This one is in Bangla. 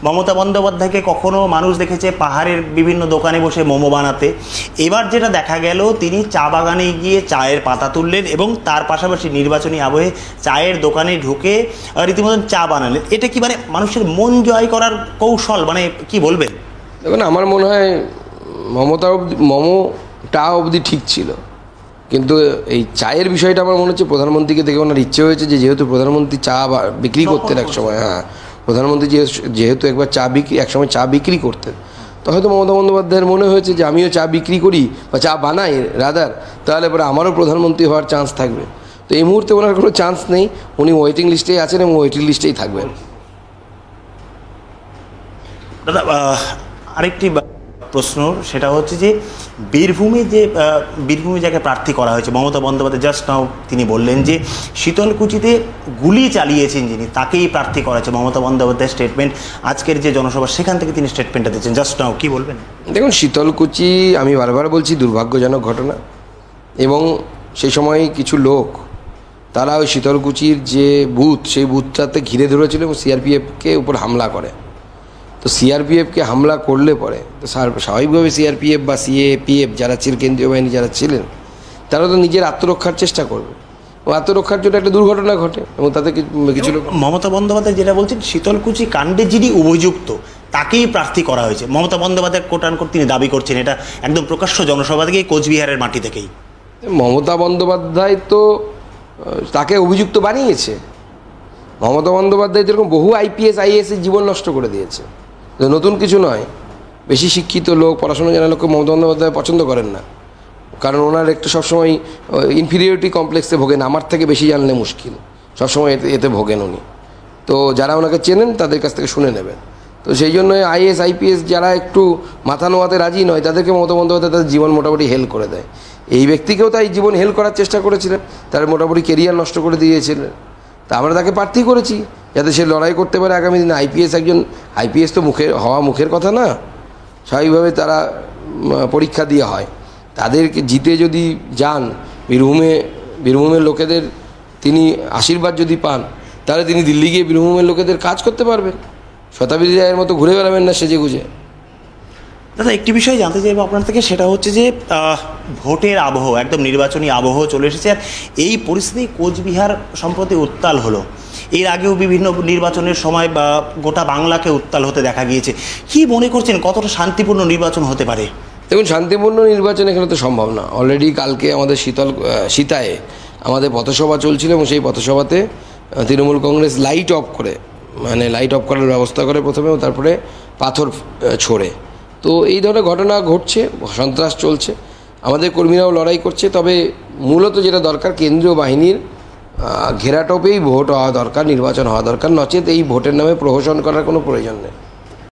মমতা বন্দ্যোপাধ্যায়কে কখনো মানুষ দেখেছে পাহাড়ের বিভিন্ন দোকানে বসে মোমো বানাতে, এবার যেটা দেখা গেল তিনি চা বাগানে গিয়ে চায়ের পাতা তুললেন এবং তার পাশাপাশি নির্বাচনী আবহে চায়ের দোকানে ঢুকে রীতিমতন চা বানালেন। এটা কি মানে মানুষের মন জয় করার কৌশল, মানে কি বলবেন? দেখুন, আমার মনে হয় মোমোটা অবধি ঠিক ছিল, কিন্তু এই চায়ের বিষয়টা আমার মনে হচ্ছে প্রধানমন্ত্রীকে দেখে ওনার ইচ্ছে হয়েছে যে যেহেতু প্রধানমন্ত্রী চা বিক্রি করতেন এক সময়, হ্যাঁ প্রধানমন্ত্রী যেহেতু একসময় চা বিক্রি করতেন, তো হয়তো মমতা বন্দ্যোপাধ্যায়ের মনে হয়েছে যে আমিও চা বিক্রি করি বা চা বানাই রাদার, তাহলে পরে আমারও প্রধানমন্ত্রী হওয়ার চান্স থাকবে। তো এই মুহূর্তে ওনার কোনো চান্স নেই, উনি ওয়েটিং লিস্টেই আছেন এবং ওয়েটিং লিস্টেই থাকবেন। দাদা আরেকটি প্রশ্ন, সেটা হচ্ছে যে বীরভূমে যাকে প্রার্থী করা হয়েছে মমতা বন্দ্যোপাধ্যায়, জাস্ট নাও তিনি বললেন যে শীতলকুচিতে গুলি চালিয়েছেন যিনি তাকেই প্রার্থী করা হয়েছে। মমতা বন্দ্যোপাধ্যায়ের স্টেটমেন্ট আজকের যে জনসভা সেখান থেকে তিনি স্টেটমেন্টটা দিচ্ছেন, জাস্ট নাও কি বলবেন? দেখুন, শীতলকুচি আমি বারবার বলছি দুর্ভাগ্যজনক ঘটনা, এবং সেই সময় কিছু লোক তারা ওই শীতলকুচির যে বুথ সেই বুথটাতে ঘিরে ধরেছিল এবং সিআরপিএফকে উপর হামলা করে। তো সিআরপিএফকে হামলা করলে পরে তো স্বাভাবিকভাবে সিআরপিএফ বা সিএপিএফ যারা ছিল, কেন্দ্রীয় বাহিনী যারা ছিলেন, তারা তো নিজের আত্মরক্ষার চেষ্টা করবে এবং আত্মরক্ষার জন্য একটা দুর্ঘটনা ঘটে এবং তাতে কিছু লোক। মমতা বন্দ্যোপাধ্যায় যেটা বলছেন শীতলকুচি কাণ্ডে যিনি অভিযুক্ত তাকেই প্রার্থী করা হয়েছে, মমতা বন্দ্যোপাধ্যায় কোটানকোট তিনি দাবি করছেন এটা একদম প্রকাশ্য জনসভা থেকেই, কোচবিহারের মাটি থেকেই। মমতা বন্দ্যোপাধ্যায় তো তাকে অভিযুক্ত বানিয়েছে। মমতা বন্দ্যোপাধ্যায় যেরকম বহু আইপিএস আইএএসের জীবন নষ্ট করে দিয়েছে, নতুন কিছু নয়। বেশি শিক্ষিত লোক, পড়াশোনা জানা লোককে মমতা বন্দ্যোপাধ্যায় পছন্দ করেন না, কারণ ওনার একটা সবসময় ইনফিরিয়রিটি কমপ্লেক্সে ভোগেন, আমার থেকে বেশি জানলে মুশকিল, সবসময় এতে ভোগেন উনি। তো যারা ওনাকে চেনেন তাদের কাছ থেকে শুনে নেবেন। তো সেই জন্য আইএস আইপিএস যারা একটু মাথা নোয়াতে রাজি নয় তাদেরকে মমতা বন্দ্যোপাধ্যায় তাদের জীবন মোটামুটি হেল করে দেয়। এই ব্যক্তিকেও তাই জীবন হেল করার চেষ্টা করেছিলেন, তার মোটামুটি কেরিয়ার নষ্ট করে দিয়েছিলেন। তা আমরা তাকে প্রার্থী করেছি যাতে সে লড়াই করতে পারে আগামী দিনে। আইপিএস তো মুখের কথা না, স্বাভাবিকভাবে তারা পরীক্ষা দিয়ে হয়। তাদেরকে জিতে যদি যান, বীরভূমের লোকেদের তিনি আশীর্বাদ যদি পান, তাহলে তিনি দিল্লি গিয়ে বীরভূমের লোকেদের কাজ করতে পারবেন। শতাব্দী রায়ের মতো ঘুরে বেড়াবেন না সেজে গুজে। দাদা একটি বিষয় জানতে চাইবো আপনার থেকে, সেটা হচ্ছে যে ভোটের আবহ, একদম নির্বাচনী আবহ চলে এসেছে, আর এই পরিস্থিতি কোচবিহার সম্প্রতি উত্তাল হলো। এর আগেও বিভিন্ন নির্বাচনের সময় বা গোটা বাংলাকে উত্তাল হতে দেখা গিয়েছে। কি মনে করছেন কতটা শান্তিপূর্ণ নির্বাচন হতে পারে? দেখুন, শান্তিপূর্ণ নির্বাচন এখানে তো সম্ভব না। অলরেডি কালকে আমাদের সীতায় আমাদের পথসভা চলছিল এবং সেই পথসভাতে তৃণমূল কংগ্রেস লাইট অফ করার ব্যবস্থা করে প্রথমে, তারপরে পাথর ছোড়ে। তো এই ধরনের ঘটনা ঘটছে, সন্ত্রাস চলছে, আমাদের কর্মীরাও লড়াই করছে। তবে মূলত যেটা দরকার, কেন্দ্রীয় বাহিনীর ঘেরাটোপেই ভোট হওয়া দরকার, নির্বাচন হওয়া দরকার, নচেত এই ভোটের নামে প্রহসন করার কোনো প্রয়োজন নেই।